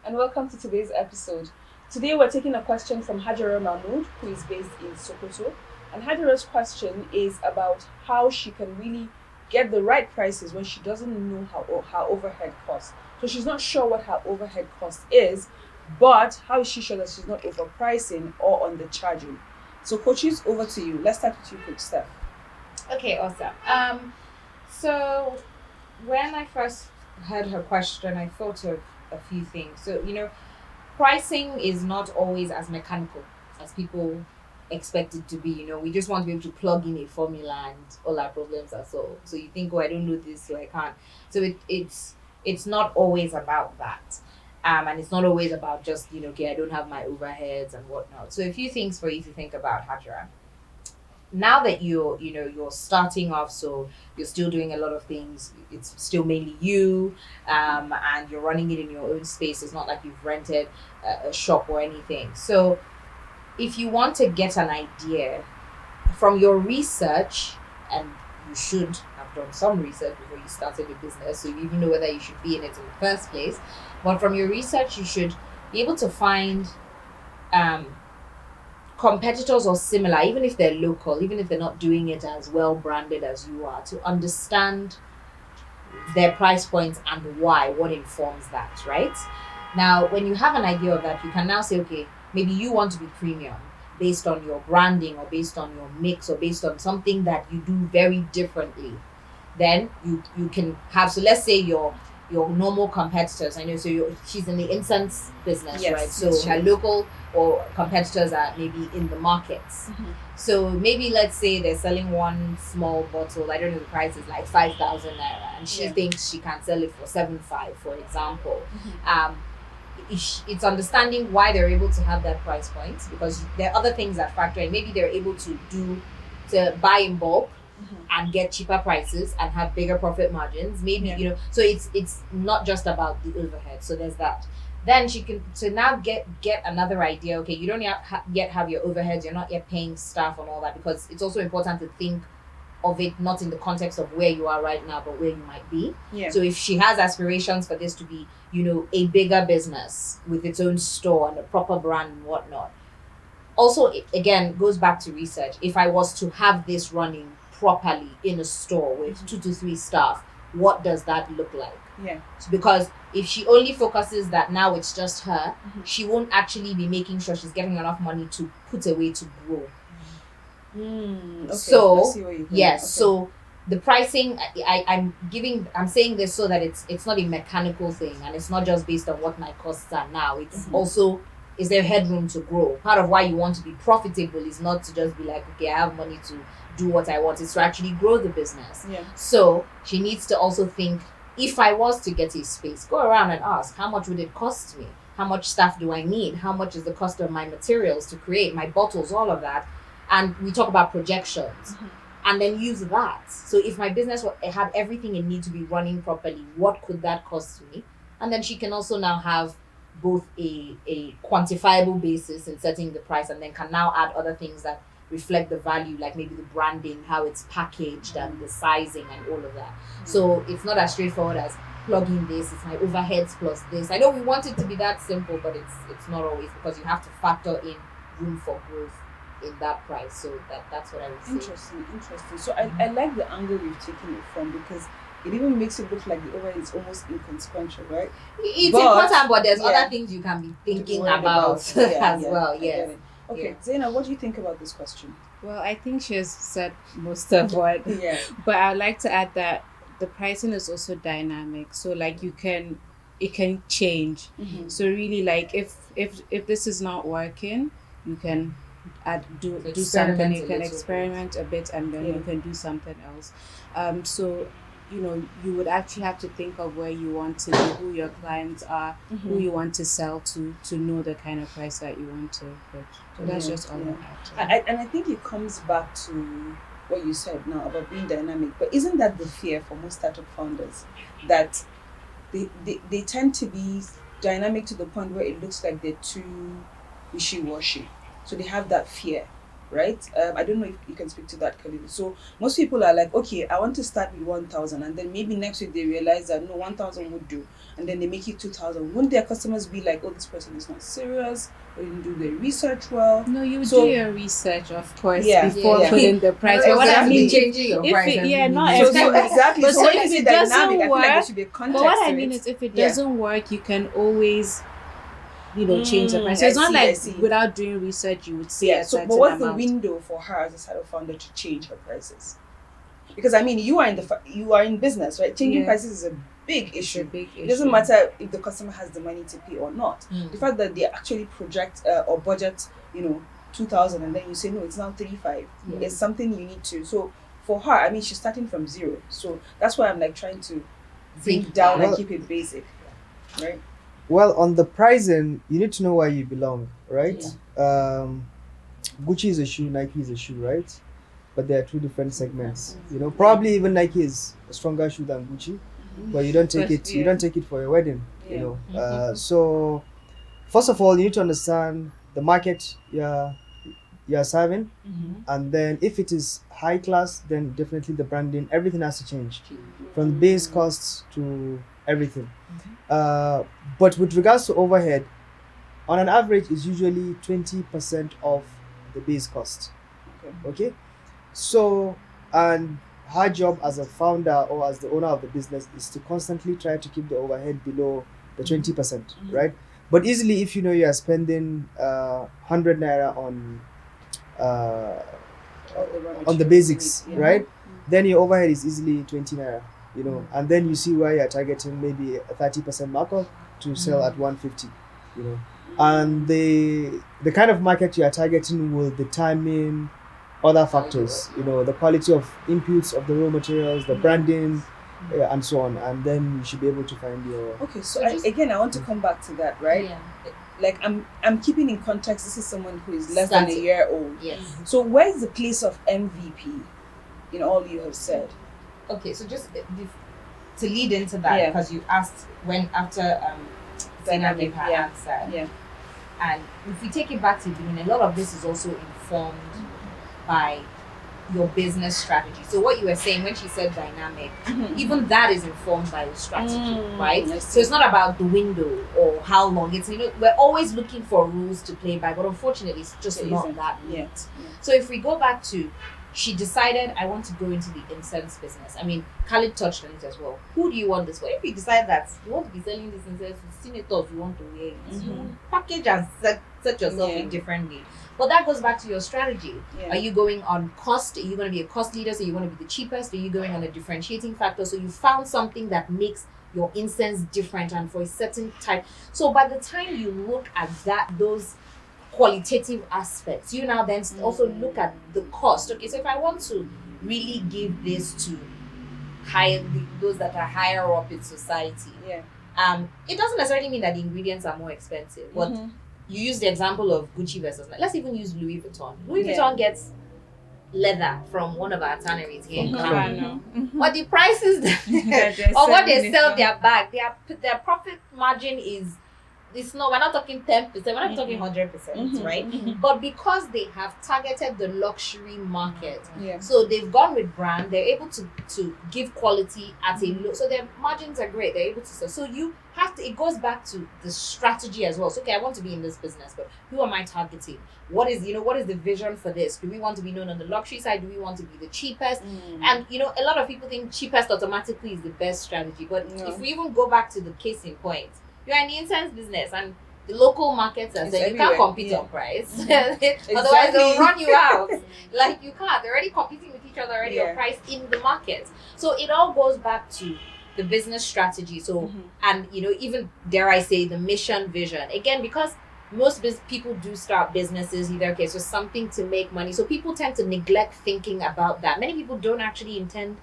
and welcome to today's episode. Today we're taking a question from Hajara Mahmoud, who is based in Sokoto. And Hajara's question is about how she can really get the right prices when she doesn't know her overhead cost. So she's not sure what her overhead cost is, but how is she sure that she's not overpricing or undercharging? So coaches, over to you. Let's start with you, Coach Steph. Okay, awesome. So when I first heard her question, I thought of a few things. So, pricing is not always as mechanical as people expect it to be. We just want to be able to plug in a formula and all our problems are solved. So you think, oh, I don't know this, so I can't. So it's not always about that. And it's not always about just, okay, I don't have my overheads and whatnot. So a few things for you to think about, Hajra. Now that you're starting off, so you're still doing a lot of things, it's still mainly you, and you're running it in your own space. It's not like you've rented a shop or anything. So if you want to get an idea from your research, and you should have done some research before you started a business, so you even know whether you should be in it in the first place, but from your research you should be able to find competitors or similar, even if they're local, even if they're not doing it as well branded as you are, to understand their price points and what informs that, right? Now, when you have an idea of that, you can now say, okay, maybe you want to be premium based on your branding or based on your mix or based on something that you do very differently. Then you can have, so let's say your normal competitors, I know, so she's in the incense business, Yes, right? So yes, she her is. local or competitors are maybe in the markets. So maybe let's say they're selling one small bottle, I don't know, the price is like 5,000 naira, and she Yeah. thinks she can sell it for 7,500, for example. It's understanding why they're able to have that price point, because there are other things that factor in. Maybe they're able to buy in bulk and get cheaper prices and have bigger profit margins. Maybe, Yeah. so it's not just about the overhead. So there's that. Then she can, to now get another idea. Okay, you don't yet have your overheads, you're not yet paying staff and all that, because it's also important to think of it not in the context of where you are right now, but where you might be. Yeah. So if she has aspirations for this to be, a bigger business with its own store and a proper brand and whatnot. Also, it again goes back to research. If I was to have this running properly in a store with 2 to 3 staff, what does that look like? Yeah. Because if she only focuses that now it's just her, Mhm. she won't actually be making sure she's getting enough money to put away to grow. Okay. So, I see what you're going. yes, Okay. so the pricing, I'm saying this so that it's not a mechanical thing, and it's not just based on what my costs are now. It's also, is there headroom to grow? Part of why you want to be profitable is not to just be like, okay, I have money to do what I want. It's to actually grow the business. Yeah. So she needs to also think, if I was to get a space, go around and ask, how much would it cost me? How much staff do I need? How much is the cost of my materials to create my bottles, all of that? And we talk about projections, and then use that. So if my business had everything it needs to be running properly, what could that cost me? And then she can also now have both a quantifiable basis in setting the price, and then can now add other things that reflect the value, like maybe the branding, how it's packaged, and the sizing and all of that. So it's not as straightforward as plugging this, it's my overheads plus this. I know we want it to be that simple, but it's not always, because you have to factor in room for growth in that price. So that's what I would say. Interesting. So I like the angle you've taken it from, because it even makes it look like the overhead is almost inconsequential, right? It's But- important, but there's yeah. other things you can be thinking Worried about Yeah, as yeah, well. I get Yes. it. Okay, Yeah. Zaina, what do you think about this question? Well, I think she has said most of what, Yeah. but I'd like to add that the pricing is also dynamic. So like it can change. So really, like if this is not working, you can do Experiment something. a You can little experiment a bit, and then Yeah. you can do something else. So you would actually have to think of where you want to be, who your clients are, who you want to sell to know the kind of price that you want to put. So that's Yeah, just all yeah. I have. And I think it comes back to what you said now about being dynamic. But isn't that the fear for most startup founders, that they tend to be dynamic to the point where it looks like they're too wishy-washy? So they have that fear right? I don't know if you can speak to that, Khalid. So most people are like, okay, I want to start with 1,000, and then maybe next week they realize that no, 1,000 would do, and then they make it 2,000. Wouldn't their customers be like, oh, this person is not serious, or didn't do their research well? No, you So- do your research, of course, Yeah, before yeah. putting the price. But But what I exactly. mean, changing your if price it- every yeah, not minute. So every- exactly. But So so when if you say it dynamic, doesn't I feel like there work- should be a But context what I to mean it. is, if it Yeah. doesn't work, you can always, change the price. So I it's not see, I like see. without doing research, you would say Yeah. a So, certain but what's amount. the window for her as a startup founder to change her prices? Because I mean, you are in business, right? Changing Yeah. prices is a big It's a issue. big issue. It doesn't matter if the customer has the money to pay or not. Mm. The fact that they actually project or budget, 2,000, and then you say no, it's now 3,500. Yeah. It's something you need to. So for her, I mean, she's starting from zero. So that's why I'm like trying to bring Take down and Well- keep it basic, right? Well, on the pricing, you need to know where you belong, right? Gucci is a shoe, Nike is a shoe, right? But they are two different segments. Probably even Nike is a stronger shoe than Gucci, but you don't take But, it. You yeah. don't take it for your wedding. Yeah. So first of all, you need to understand the market you're serving, and then if it is high class, then definitely the branding, everything has to change, from the base costs to everything. But with regards to overhead, on an average, is usually 20% of the base cost. Okay, so, and her job as a founder or as the owner of the business is to constantly try to keep the overhead below the 20%, right? But easily, if you know you are spending 100 naira on the basics, right? Then your overhead is easily 20 naira, and then you see where you're targeting maybe a 30% markup to sell at 150, and the kind of market you are targeting will determine other factors, the quality of inputs of the raw materials, the branding, and so on, and then you should be able to find your. Okay, so So just- I want to come back to that, right? Yeah. Like I'm keeping in context. This is someone who is less than a Starting. year old. Yes. So where is the place of MVP in all you have said? Okay, so just to lead into that, Yeah. because you asked when after Zainab gave her Yeah. answer, Yeah. and if we take it back to the beginning, a lot of this is also informed by your business strategy. So what you were saying when she said dynamic, even that is informed by your strategy, right? I So it's see. not about the window or how long it's. We're always looking for rules to play by, but unfortunately, it's just It not isn't. that Yeah. neat. So if we go back to, she decided, I want to go into the incense business. I mean, Khalid touched on it as well. Who do you want this for? If you decide that you want to be selling this incense to senators, you want to wear it, you package and set yourself Yeah. in differently. But that goes back to your strategy. Yeah. Are you going on cost? Are you going to be a cost leader? So you want to be the cheapest? Are you going on a differentiating factor? So you found something that makes your incense different and for a certain type. So by the time you look at those qualitative aspects, you now then also look at the cost. Okay, so if I want to really give this to those that are higher up in society, Yeah. it doesn't necessarily mean that the ingredients are more expensive. But you use the example of Gucci versus, let's even use Louis Vuitton. Louis Yeah. Vuitton gets leather from one of our tanneries here in Mhm. Ghana. But the prices They're or what they selling it sell for. their bag, their profit margin is, it's not, we're not talking 10%, we're not talking 100%, right? But because they have targeted the luxury market, Yeah. so they've gone with brand, they're able to give quality at a low, so their margins are great, they're able to sell. So you have to, it goes back to the strategy as well. So okay, I want to be in this business, but who am I targeting? What is the vision for this? Do we want to be known on the luxury side? Do we want to be the cheapest? And a lot of people think cheapest automatically is the best strategy. But No. if we even go back to the case in point, you're in the incense business and the local markets are It's saying you can't everywhere. compete Yeah. on price. Exactly. Otherwise they'll run you out. Like you can't. They're already competing with each other already Yeah. on price in the market. So it all goes back to the business strategy. So and even dare I say the mission vision. Again, because most people do start businesses either okay, so something to make money. So people tend to neglect thinking about that. Many people don't actually intend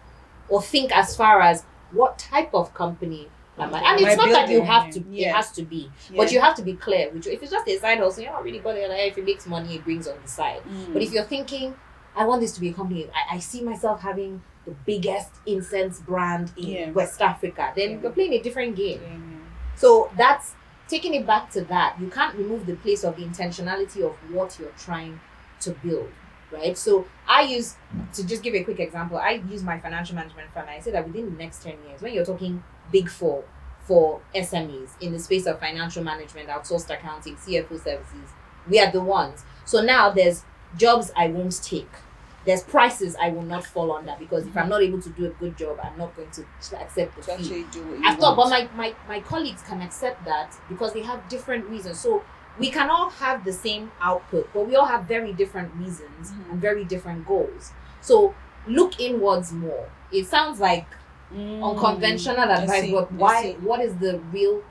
or think as far as what type of company am I? And Am it's I not that you building? have to, Yeah. it has to be. Yeah. But you have to be clear. Which if it's just a side hustle, you're not really bothered. Like, if it makes money, it brings on the side. But if you're thinking, I want this to be a company, I see myself having the biggest incense brand in Yeah. West Africa, then Yeah. you're playing a different game. Yeah. So that's taking it back to that. You can't remove the place of the intentionality of what you're trying to build. right? So I use, to just give you a quick example, I use my financial management firm. I say that within the next 10 years, when you're talking big four for SMEs in the space of financial management, outsourced accounting, CFO services, we are the ones. So now there's jobs I won't take. There's prices I will not fall under, because if I'm not able to do a good job, I'm not going to accept the To fee. actually do what you I thought, but want. my colleagues can accept that because they have different reasons. So we can all have the same output, but we all have very different reasons and very different goals. So look inwards more. It sounds like unconventional advice, see, but I why? see. What is the real?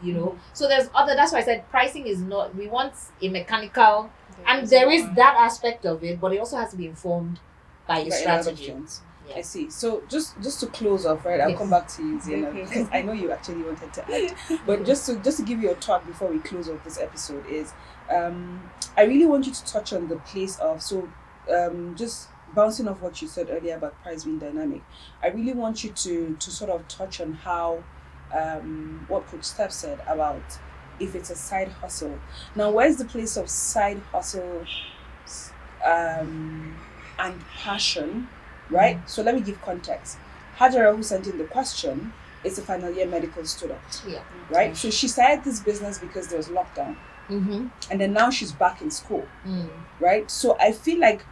So there's other. That's why I said pricing is not. We want a mechanical, and there is that aspect of it, but it also has to be informed by your By a lot of strategy. things. Yeah. I see. So just to close off, right? I'll Yes. come back to you, Zainab, Okay. because I know you actually wanted to add. But just to give you a thought before we close off this episode is, I really want you to touch on the place of just bouncing off what you said earlier about price being dynamic. I really want you to sort of touch on how what Coach Steph said about if it's a side hustle. Now, where's the place of side hustle and passion, right? So let me give context. Hajara, who sent in the question, is a final year medical student, Yeah. right? So she started this business because there was lockdown, Mm-hmm. and then now she's back in school, Mm. right? So I feel like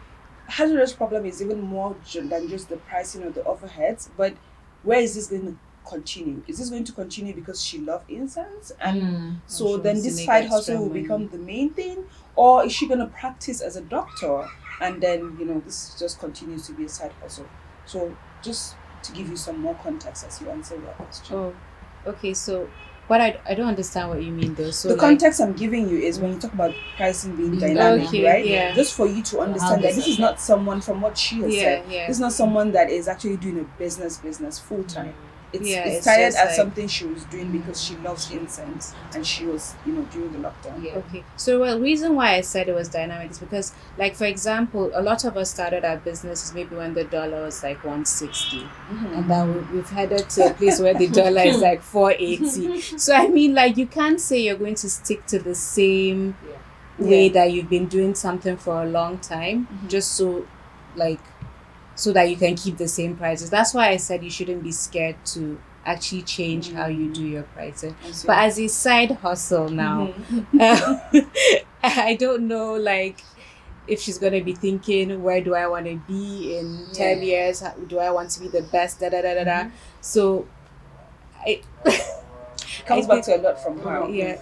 Hajara's problem is even more than just the pricing of the overheads, but where is this going to continue? Is this going to continue because she loves incense, and so she then wants to this make side extra hustle will money. become the main thing, or is she going to practice as a doctor and then this just continues to be a side hustle? So just to give you some more context as you answer your question. Oh, okay. So, what I don't understand what you mean though. So The like, context I'm giving you is when you talk about pricing being Being dynamic, okay, right? yeah. Just for you to understand that this is not someone, from what she has said, yeah. this is not someone that is actually doing a business full time. It It's started just as like- something she was doing because she loves incense and she was, during the lockdown. Yeah. Okay. So, well, reason why I said it was dynamic is because, like, for example, a lot of us started our businesses maybe when the dollar was like 160, and then we've headed to a place where the dollar is like 480. So, I mean, like, you can't say you're going to stick to the same way Yeah. that you've been doing something for a long time, just so that you can keep the same prices. That's why I said you shouldn't be scared to actually change how you do your pricing. I see. But as a side hustle now, I don't know, like, if she's going to be thinking, where do I want to be in 10 years? Do I want to be the best? So, It comes back to a lot from her. yeah.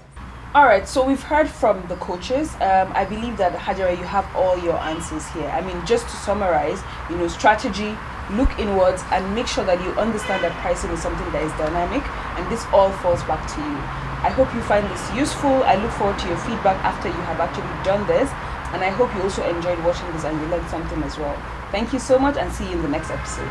All right, so we've heard from the coaches. I believe that, Hajara, you have all your answers here. I mean, just to summarize, strategy, look inwards, and make sure that you understand that pricing is something that is dynamic, and this all falls back to you. I hope you find this useful. I look forward to your feedback after you have actually done this, and I hope you also enjoyed watching this and you learned something as well. Thank you so much, and see you in the next episode.